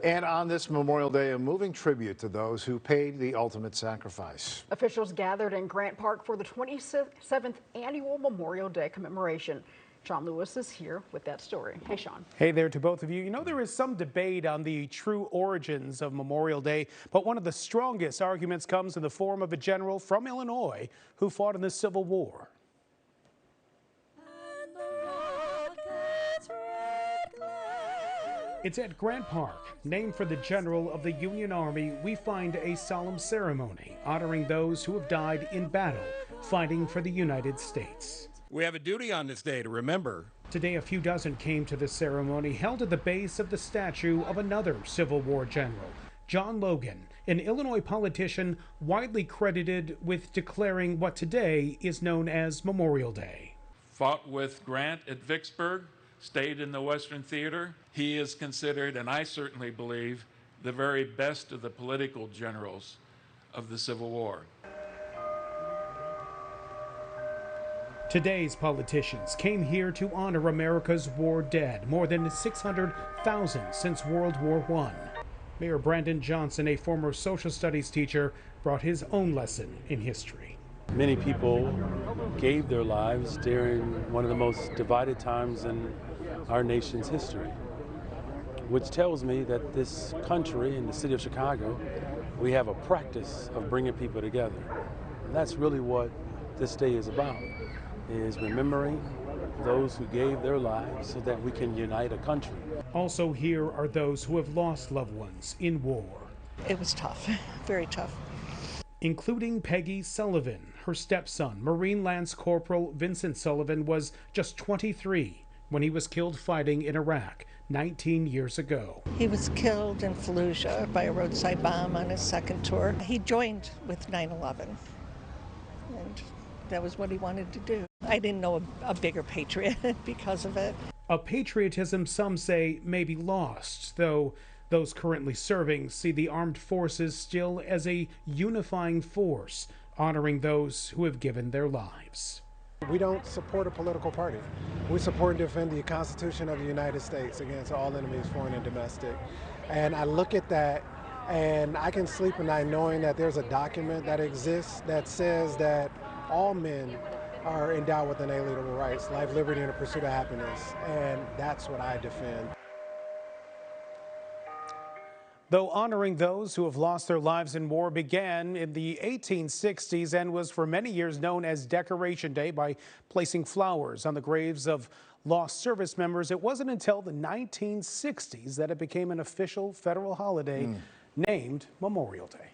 And on this Memorial Day, a moving tribute to those who paid the ultimate sacrifice. Officials gathered in Grant Park for the 27th annual Memorial Day commemoration. Sean Lewis is here with that story. Hey, Sean. Hey there to both of you. You know, there is some debate on the true origins of Memorial Day, but one of the strongest arguments comes in the form of a general from Illinois who fought in the Civil War. It's at Grant Park, named for the general of the Union Army. We find a solemn ceremony honoring those who have died in battle, fighting for the United States. We have a duty on this day to remember. Today, a few dozen came to the ceremony held at the base of the statue of another Civil War general, John Logan, an Illinois politician widely credited with declaring what today is known as Memorial Day. Fought with Grant at Vicksburg, stayed in the Western Theater. He is considered, and I certainly believe, the very best of the political generals of the Civil War. Today's politicians came here to honor America's war dead, more than 600,000 since World War I. Mayor Brandon Johnson, a former social studies teacher, brought his own lesson in history. Many people gave their lives during one of the most divided times in our nation's history, which tells me that this country and the city of Chicago, we have a practice of bringing people together. And that's really what this day is about, is remembering those who gave their lives so that we can unite a country. Also here are those who have lost loved ones in war. It was tough, very tough. Including Peggy Sullivan. Her stepson, Marine Lance Corporal Vincent Sullivan, was just 23 when he was killed fighting in Iraq 19 years ago. He was killed in Fallujah by a roadside bomb on his second tour. He joined with 9/11, and that was what he wanted to do. I didn't know a bigger patriot because of it. A patriotism some say may be lost, though those currently serving see the armed forces still as a unifying force, honoring those who have given their lives. We don't support a political party. We support and defend the Constitution of the United States against all enemies, foreign and domestic. And I look at that and I can sleep at night knowing that there's a document that exists that says that all men are endowed with inalienable rights, life, liberty, and the pursuit of happiness. And that's what I defend. Though honoring those who have lost their lives in war began in the 1860s and was for many years known as Decoration Day by placing flowers on the graves of lost service members, it wasn't until the 1960s that it became an official federal holiday named Memorial Day.